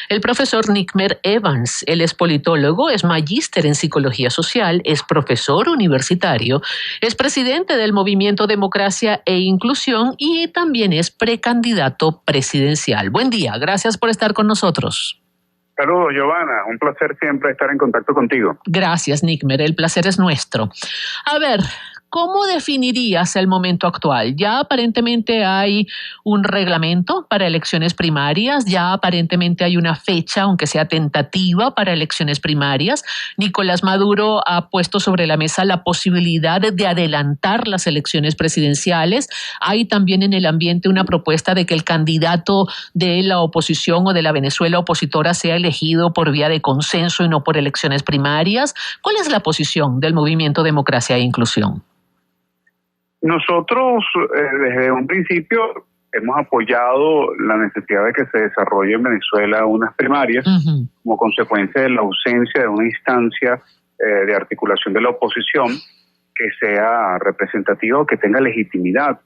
el profesor Nickmer Evans. Él es politólogo, es magíster en psicología social, es profesor universitario, es presidente del Movimiento Democracia e Inclusión y también es precandidato presidencial. Buen día, gracias por estar con nosotros. Saludos, Giovanna. Un placer siempre estar en contacto contigo. Gracias, Nickmer. El placer es nuestro. A ver, ¿cómo definirías el momento actual? Ya aparentemente hay un reglamento para elecciones primarias, ya aparentemente hay una fecha, aunque sea tentativa, para elecciones primarias. Nicolás Maduro ha puesto sobre la mesa la posibilidad de adelantar las elecciones presidenciales. Hay también en el ambiente una propuesta de que el candidato de la oposición o de la Venezuela opositora sea elegido por vía de consenso y no por elecciones primarias. ¿Cuál es la posición del Movimiento Democracia e Inclusión? Nosotros desde un principio hemos apoyado la necesidad de que se desarrolle en Venezuela unas primarias como consecuencia de la ausencia de una instancia de articulación de la oposición que sea representativa o que tenga legitimidad.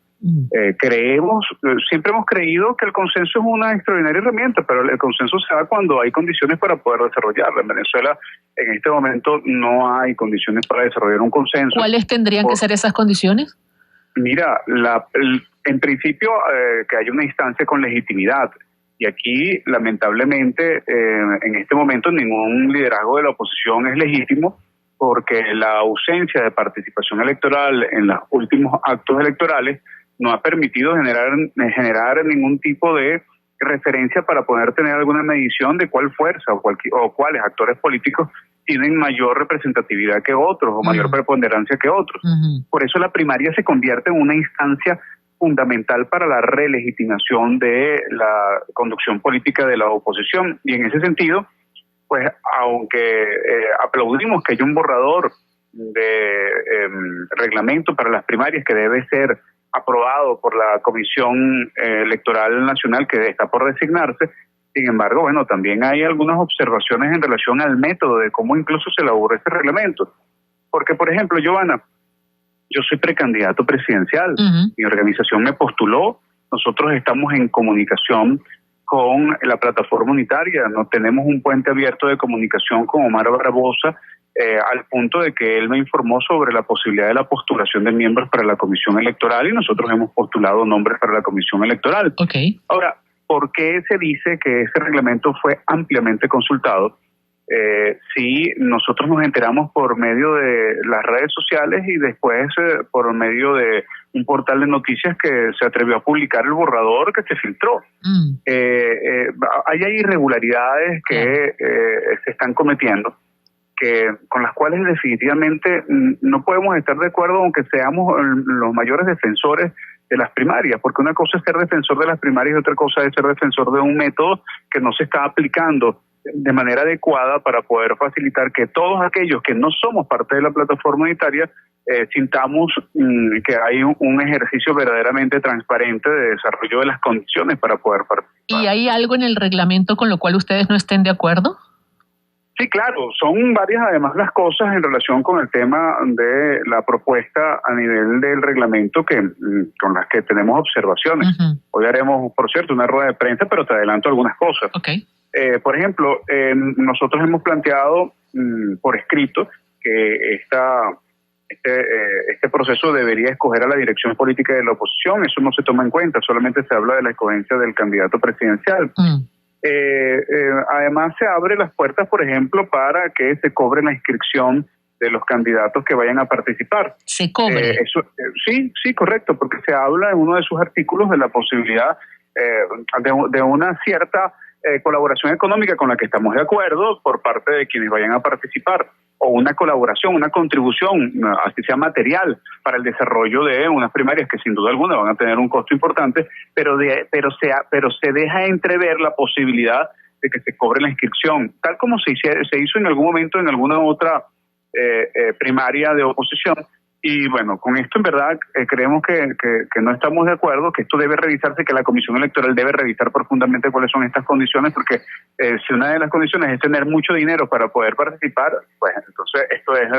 Siempre hemos creído que el consenso es una extraordinaria herramienta, pero el consenso se da cuando hay condiciones para poder desarrollarlo. En Venezuela en este momento no hay condiciones para desarrollar un consenso. ¿Cuáles tendrían que ser esas condiciones? Mira, en principio que haya una instancia con legitimidad. Y aquí, lamentablemente, en este momento ningún liderazgo de la oposición es legítimo porque la ausencia de participación electoral en los últimos actos electorales no ha permitido generar ningún tipo de referencia para poder tener alguna medición de cuál fuerza o cuáles actores políticos tienen mayor representatividad que otros o mayor preponderancia que otros. Por eso la primaria se convierte en una instancia fundamental para la relegitimación de la conducción política de la oposición. Y en ese sentido, pues aunque aplaudimos que haya un borrador de reglamento para las primarias que debe ser aprobado por la Comisión Electoral Nacional que está por designarse, sin embargo, bueno, también hay algunas observaciones en relación al método de cómo incluso se elaboró este reglamento. Porque, por ejemplo, Giovanna, yo soy precandidato presidencial, mi organización me postuló, nosotros estamos en comunicación con la plataforma unitaria, no tenemos un puente abierto de comunicación con Omar Barbosa, al punto de que él me informó sobre la posibilidad de la postulación de miembros para la Comisión Electoral y nosotros hemos postulado nombres para la Comisión Electoral. Ahora, ¿por qué se dice que ese reglamento fue ampliamente consultado? Si nosotros nos enteramos por medio de las redes sociales y después por medio de un portal de noticias que se atrevió a publicar el borrador que se filtró. Hay irregularidades que se están cometiendo, con las cuales definitivamente no podemos estar de acuerdo aunque seamos los mayores defensores de las primarias, porque una cosa es ser defensor de las primarias y otra cosa es ser defensor de un método que no se está aplicando de manera adecuada para poder facilitar que todos aquellos que no somos parte de la plataforma unitaria sintamos que hay un ejercicio verdaderamente transparente de desarrollo de las condiciones para poder participar. ¿Y hay algo en el reglamento con lo cual ustedes no estén de acuerdo? Sí, claro, son varias además las cosas en relación con el tema de la propuesta a nivel del reglamento con las que tenemos observaciones. Hoy haremos, por cierto, una rueda de prensa, pero te adelanto algunas cosas. Por ejemplo, nosotros hemos planteado por escrito que este proceso debería escoger a la dirección política de la oposición. Eso no se toma en cuenta, solamente se habla de la escogencia del candidato presidencial. Además se abre las puertas, por ejemplo, para que se cobre la inscripción de los candidatos que vayan a participar. ¿Se cobre? Sí, correcto, porque se habla en uno de sus artículos de la posibilidad de una cierta colaboración económica con la que estamos de acuerdo por parte de quienes vayan a participar, o una colaboración, una contribución, así sea material, para el desarrollo de unas primarias que sin duda alguna van a tener un costo importante, pero se deja entrever la posibilidad de que se cobre la inscripción, tal como se hizo en algún momento en alguna otra primaria de oposición. Y bueno, con esto en verdad creemos que no estamos de acuerdo, que esto debe revisarse, que la Comisión Electoral debe revisar profundamente cuáles son estas condiciones, porque si una de las condiciones es tener mucho dinero para poder participar, pues entonces esto es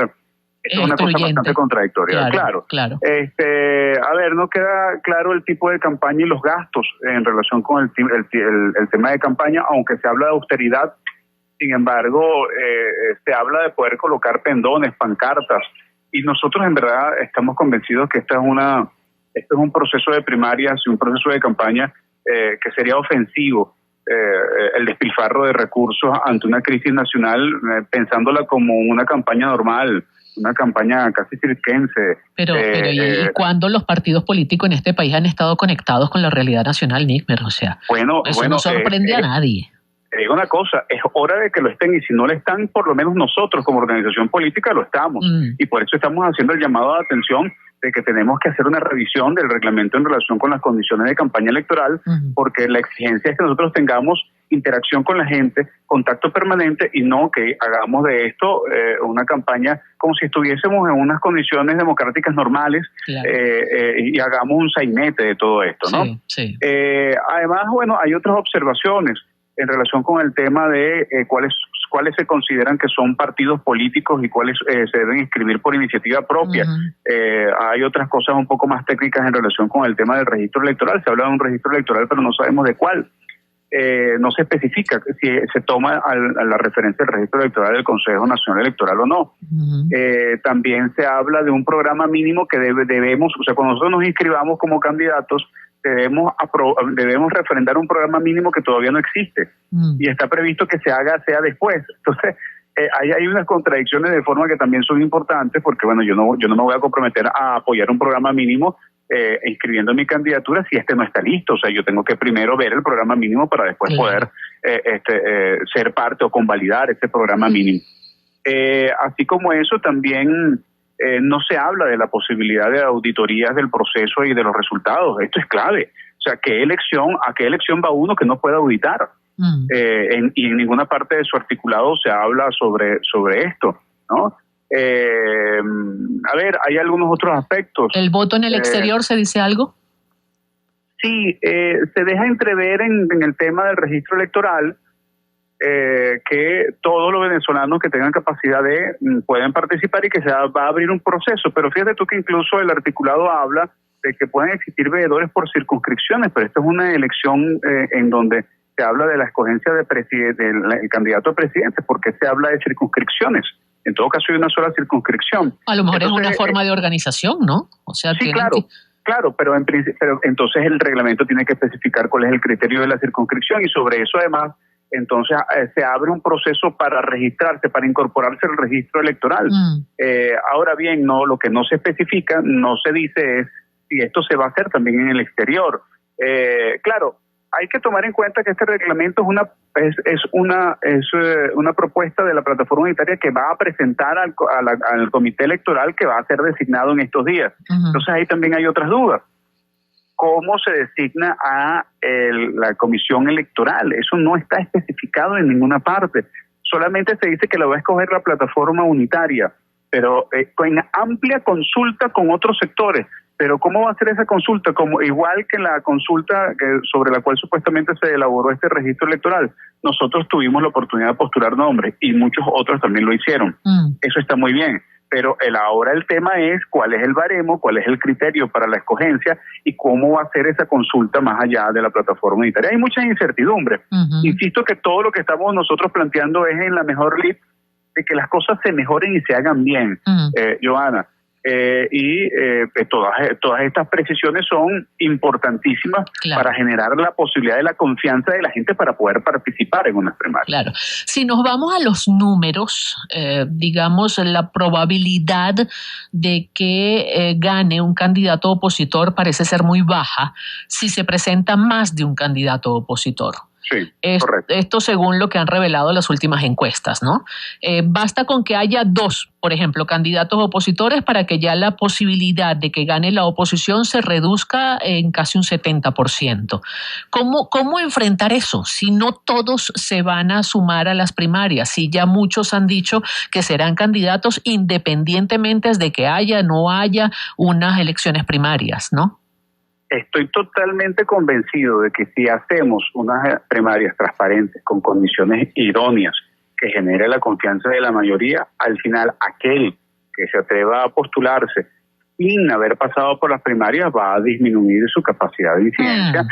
Esto es una cosa bastante contradictoria. Claro. A ver, no queda claro el tipo de campaña y los gastos en relación con el tema de campaña, aunque se habla de austeridad. Sin embargo, se habla de poder colocar pendones, pancartas, y nosotros en verdad estamos convencidos que este es un proceso de primarias y un proceso de campaña que sería ofensivo. El despilfarro de recursos ante una crisis nacional, pensándola como una campaña normal, una campaña casi circense. Pero ¿y cuándo los partidos políticos en este país han estado conectados con la realidad nacional, Nísmer? O sea, eso no sorprende a nadie. Te digo una cosa, es hora de que lo estén, y si no lo están, por lo menos nosotros como organización política lo estamos. Y por eso estamos haciendo el llamado de atención de que tenemos que hacer una revisión del reglamento en relación con las condiciones de campaña electoral, porque la exigencia es que nosotros tengamos interacción con la gente, contacto permanente, y no que hagamos de esto una campaña como si estuviésemos en unas condiciones democráticas normales, y hagamos un sainete de todo esto, ¿no? Sí. Además, bueno, hay otras observaciones en relación con el tema de cuáles se consideran que son partidos políticos y cuáles se deben inscribir por iniciativa propia. Hay otras cosas un poco más técnicas en relación con el tema del registro electoral. Se habla de un registro electoral, pero no sabemos de cuál. No se especifica si se toma a la referencia del registro electoral del Consejo Nacional Electoral o no. También se habla de un programa mínimo que debemos, o sea, cuando nosotros nos inscribamos como candidatos, debemos refrendar un programa mínimo que todavía no existe, y está previsto que sea después. Entonces, hay unas contradicciones de forma que también son importantes, porque bueno, yo no me voy a comprometer a apoyar un programa mínimo inscribiendo mi candidatura si no está listo. O sea, yo tengo que primero ver el programa mínimo para después poder ser parte o convalidar ese programa mínimo. Así como eso, también no se habla de la posibilidad de auditorías del proceso y de los resultados. Esto es clave. O sea, ¿a qué elección va uno que no pueda auditar? Y en ninguna parte de su articulado se habla sobre esto, ¿no? A ver, hay algunos otros aspectos. ¿El voto en el exterior se dice algo? Sí, se deja entrever en el tema del registro electoral que todos los venezolanos que tengan capacidad pueden participar y que se va a abrir un proceso. Pero fíjate tú que incluso el articulado habla de que pueden existir veedores por circunscripciones, pero esta es una elección en donde se habla de la escogencia del candidato a presidente. ¿Por qué se habla de circunscripciones? En todo caso hay una sola circunscripción. A lo mejor entonces, es una forma de organización, ¿no? O sea, sí, claro, pero entonces el reglamento tiene que especificar cuál es el criterio de la circunscripción, y sobre eso además entonces se abre un proceso para registrarse, para incorporarse al registro electoral. Ahora bien, lo que no se especifica, no se dice es si esto se va a hacer también en el exterior. Claro, hay que tomar en cuenta que este reglamento es una propuesta de la plataforma unitaria que va a presentar al comité electoral, que va a ser designado en estos días. Entonces ahí también hay otras dudas. ¿Cómo se designa a la comisión electoral? Eso no está especificado en ninguna parte. Solamente se dice que lo va a escoger la plataforma unitaria, pero con amplia consulta con otros sectores. Pero ¿cómo va a ser esa consulta? Igual que la consulta sobre la cual supuestamente se elaboró este registro electoral. Nosotros tuvimos la oportunidad de postular nombres y muchos otros también lo hicieron. Eso está muy bien. Pero ahora el tema es cuál es el baremo, cuál es el criterio para la escogencia y cómo va a ser esa consulta más allá de la plataforma unitaria. Hay muchas incertidumbres. Insisto que todo lo que estamos nosotros planteando es en la mejor lid de que las cosas se mejoren y se hagan bien, Johanna. Todas estas precisiones son importantísimas para generar la posibilidad de la confianza de la gente para poder participar en unas primarias. Claro. Si nos vamos a los números, digamos, la probabilidad de que gane un candidato opositor parece ser muy baja si se presenta más de un candidato opositor. Sí, correcto. Esto según lo que han revelado las últimas encuestas, ¿no? Basta con que haya 2, por ejemplo, candidatos opositores para que ya la posibilidad de que gane la oposición se reduzca en casi un 70%. ¿Cómo enfrentar eso? Si no todos se van a sumar a las primarias, si ya muchos han dicho que serán candidatos independientemente de que haya o no haya unas elecciones primarias, ¿no? Estoy totalmente convencido de que si hacemos unas primarias transparentes con condiciones idóneas que genere la confianza de la mayoría, al final aquel que se atreva a postularse sin haber pasado por las primarias va a disminuir su capacidad de incidencia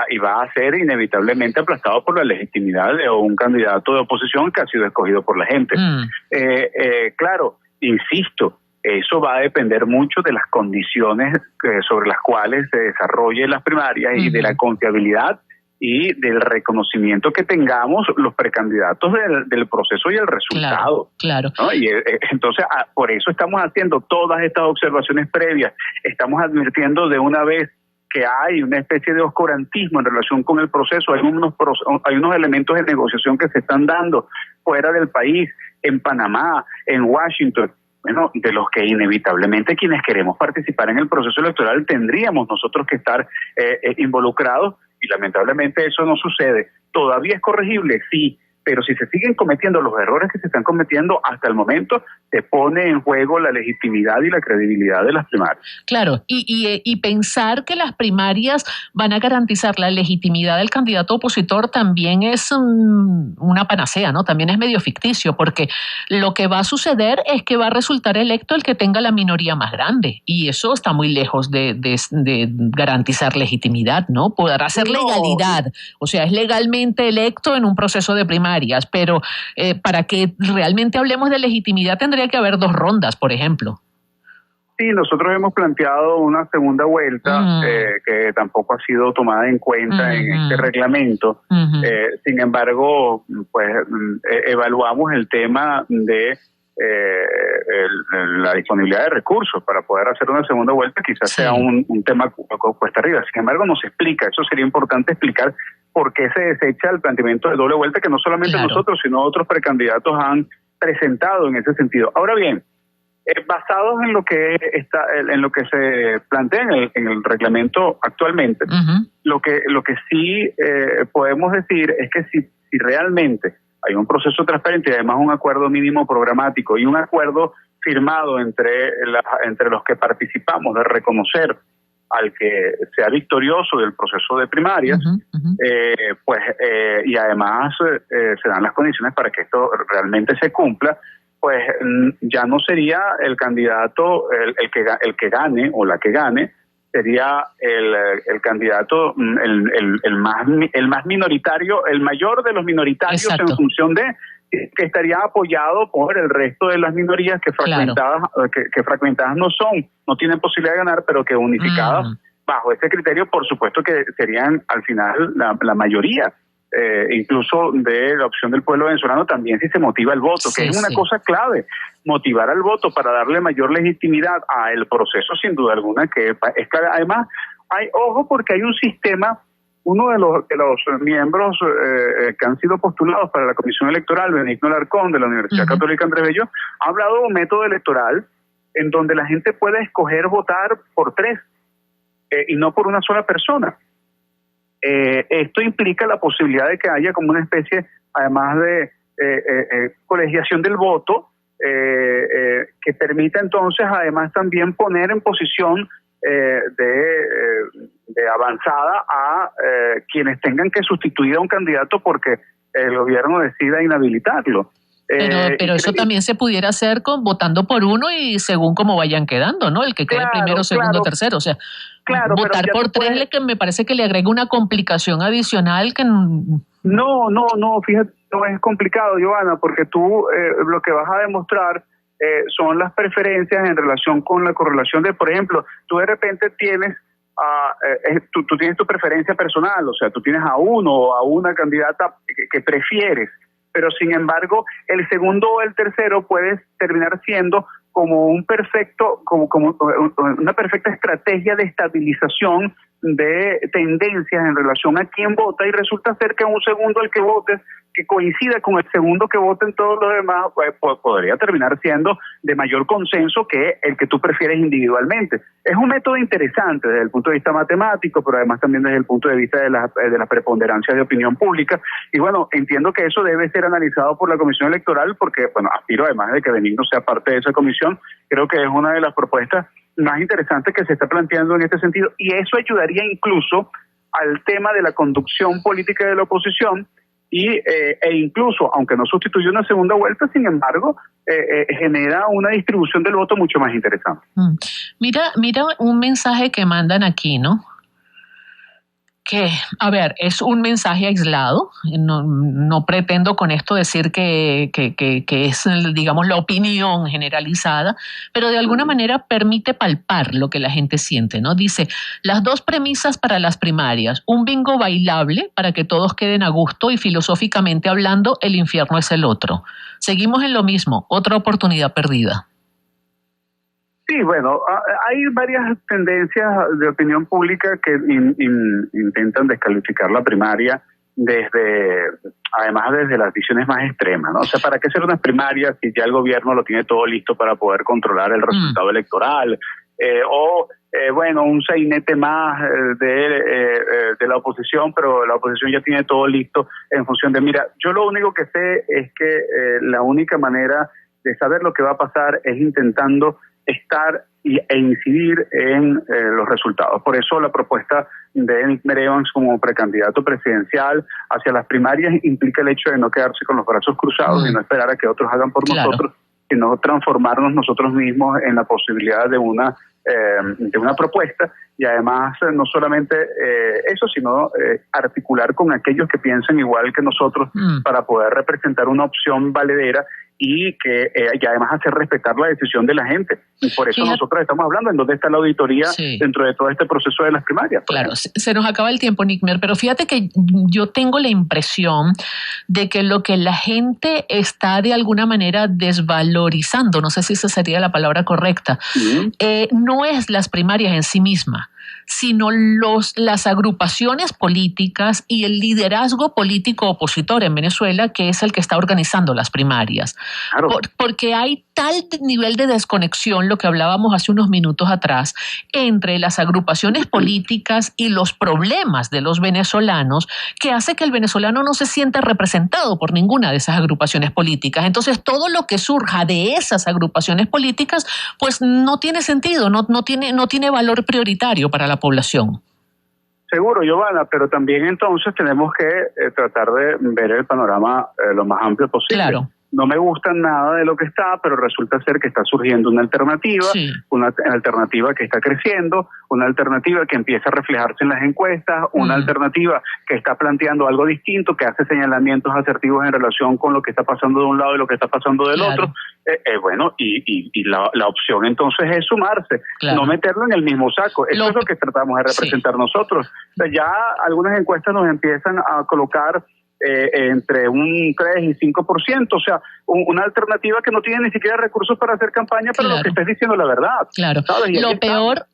y va a ser inevitablemente aplastado por la legitimidad de un candidato de oposición que ha sido escogido por la gente. Claro, insisto, eso va a depender mucho de las condiciones sobre las cuales se desarrollen las primarias y de la confiabilidad y del reconocimiento que tengamos los precandidatos del proceso y el resultado. Claro. ¿No? Y entonces, por eso estamos haciendo todas estas observaciones previas. Estamos advirtiendo de una vez que hay una especie de oscurantismo en relación con el proceso. Hay unos elementos de negociación que se están dando fuera del país, en Panamá, en Washington, bueno, de los que inevitablemente quienes queremos participar en el proceso electoral tendríamos nosotros que estar involucrados, y lamentablemente eso no sucede. ¿Todavía es corregible? Sí, pero si se siguen cometiendo los errores que se están cometiendo hasta el momento, se pone en juego la legitimidad y la credibilidad de las primarias. Claro, y pensar que las primarias van a garantizar la legitimidad del candidato opositor también es una panacea, ¿no? También es medio ficticio, porque lo que va a suceder es que va a resultar electo el que tenga la minoría más grande, y eso está muy lejos de garantizar legitimidad, ¿no? Podrá ser legalidad, o sea, es legalmente electo en un proceso de primarias, pero para que realmente hablemos de legitimidad tendría que haber 2 rondas, por ejemplo. Sí, nosotros hemos planteado una segunda vuelta que tampoco ha sido tomada en cuenta en este reglamento. Sin embargo, pues evaluamos el tema de la disponibilidad de recursos para poder hacer una segunda vuelta. Quizás sea un tema cuesta arriba. Sin embargo, no se explica. Eso sería importante explicar por qué se desecha el planteamiento de doble vuelta que no solamente nosotros, sino otros precandidatos han presentado en ese sentido. Ahora bien, basados en lo que se plantea en el reglamento actualmente, lo que sí podemos decir es que si realmente hay un proceso transparente y además un acuerdo mínimo programático y un acuerdo firmado entre los que participamos de reconocer al que sea victorioso del proceso de primarias, y además se dan las condiciones para que esto realmente se cumpla, pues ya no sería el candidato el que gane o la que gane, sería el candidato el más minoritario, el mayor de los minoritarios. Exacto. En función de que estaría apoyado por el resto de las minorías que fragmentadas, que fragmentadas no tienen posibilidad de ganar, pero que unificadas bajo ese criterio, por supuesto que serían al final la mayoría. Incluso de la opción del pueblo venezolano también, si se motiva el voto, que es una cosa clave, motivar al voto para darle mayor legitimidad al proceso, sin duda alguna, que es clave. Además, ojo, porque hay un sistema, uno de los miembros que han sido postulados para la Comisión Electoral, Benigno Alarcón, de la Universidad Católica Andrés Bello, ha hablado de un método electoral en donde la gente puede escoger votar por 3 y no por una sola persona. Esto implica la posibilidad de que haya como una especie, además de colegiación del voto, que permita entonces además también poner en posición de avanzada a quienes tengan que sustituir a un candidato porque el gobierno decida inhabilitarlo. Pero eso también se pudiera hacer votando por uno y según cómo vayan quedando, ¿no? El que quede primero, segundo, tercero. O sea, votar por 3 que me parece que le agrega una complicación adicional que... No, fíjate, no es complicado, Giovanna, porque tú lo que vas a demostrar son las preferencias en relación con la correlación de, por ejemplo, tú de repente tienes... tú tienes tu preferencia personal, o sea, tú tienes a uno o a una candidata que prefieres, pero sin embargo el segundo o el tercero puede terminar siendo como una perfecta estrategia de estabilización de tendencias en relación a quién vota, y resulta ser que un segundo al que votes que coincida con el segundo que voten todos los demás, pues podría terminar siendo de mayor consenso que el que tú prefieres individualmente. Es un método interesante desde el punto de vista matemático, pero además también desde el punto de vista de la preponderancia de opinión pública. Y bueno, entiendo que eso debe ser analizado por la Comisión Electoral, porque, bueno, aspiro además de que Benigno sea parte de esa comisión, creo que es una de las propuestas más interesantes que se está planteando en este sentido, y eso ayudaría incluso al tema de la conducción política de la oposición, e incluso, aunque no sustituye una segunda vuelta, sin embargo, genera una distribución del voto mucho más interesante. Mira un mensaje que mandan aquí, ¿no? Que, a ver, es un mensaje aislado, no pretendo con esto decir que es, digamos, la opinión generalizada, pero de alguna manera permite palpar lo que la gente siente, ¿no? Dice, las dos premisas para las primarias, un bingo bailable para que todos queden a gusto y filosóficamente hablando, el infierno es el otro. Seguimos en lo mismo, otra oportunidad perdida. Sí, bueno, hay varias tendencias de opinión pública que intentan descalificar la primaria además desde las visiones más extremas, ¿no? O sea, ¿para qué hacer unas primarias si ya el gobierno lo tiene todo listo para poder controlar el resultado electoral? Bueno, un sainete más de la oposición, pero la oposición ya tiene todo listo en función de, mira, yo lo único que sé es que la única manera de saber lo que va a pasar es intentando estar e incidir en los resultados. Por eso la propuesta de Nickmer Evans como precandidato presidencial hacia las primarias implica el hecho de no quedarse con los brazos cruzados y no esperar a que otros hagan por nosotros, sino transformarnos nosotros mismos en la posibilidad de una propuesta, y además no solamente eso, sino articular con aquellos que piensan igual que nosotros para poder representar una opción valedera y además hacer respetar la decisión de la gente. Y por eso nosotros estamos hablando en dónde está la auditoría dentro de todo este proceso de las primarias. Claro, se nos acaba el tiempo, Nickmer, pero fíjate que yo tengo la impresión de que lo que la gente está de alguna manera desvalorizando, no sé si esa sería la palabra correcta, no es las primarias en sí misma, sino las agrupaciones políticas y el liderazgo político opositor en Venezuela, que es el que está organizando las primarias. Claro. Porque hay tal nivel de desconexión, lo que hablábamos hace unos minutos atrás, entre las agrupaciones políticas y los problemas de los venezolanos, que hace que el venezolano no se sienta representado por ninguna de esas agrupaciones políticas. Entonces, todo lo que surja de esas agrupaciones políticas, pues no tiene sentido, no tiene valor prioritario para la población. Seguro, Giovanna, pero también entonces tenemos que tratar de ver el panorama lo más amplio posible. Claro. No me gusta nada de lo que está, pero resulta ser que está surgiendo una alternativa, una alternativa que está creciendo, una alternativa que empieza a reflejarse en las encuestas, una alternativa que está planteando algo distinto, que hace señalamientos asertivos en relación con lo que está pasando de un lado y lo que está pasando del otro. Bueno, y la opción entonces es sumarse, no meterlo en el mismo saco. Eso es lo que tratamos de representar nosotros. O sea, ya algunas encuestas nos empiezan a colocar entre un 3 y 5%, o sea, una alternativa que no tiene ni siquiera recursos para hacer campaña, pero lo que estés diciendo es la verdad. Claro.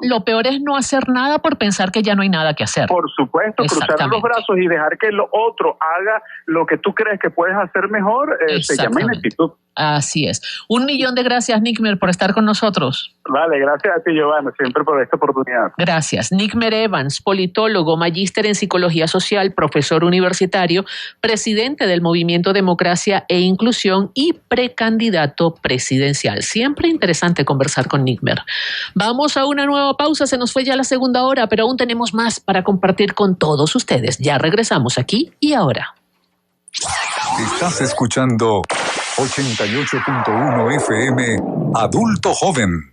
Lo peor es no hacer nada por pensar que ya no hay nada que hacer. Por supuesto, cruzar los brazos y dejar que lo otro haga lo que tú crees que puedes hacer mejor, se llama ineptitud. Así es. 1.000.000 de gracias, Nickmer, por estar con nosotros. Vale, gracias a ti, Giovanna, siempre por esta oportunidad. Gracias. Nickmer Evans, politólogo, magíster en Psicología Social, profesor universitario, presidente del Movimiento Democracia e Inclusión y precandidato presidencial. Siempre interesante conversar con Nickmer. Vamos a una nueva pausa, se nos fue ya la segunda hora, pero aún tenemos más para compartir con todos ustedes. Ya regresamos aquí y ahora. Estás escuchando 88.1 FM Adulto Joven.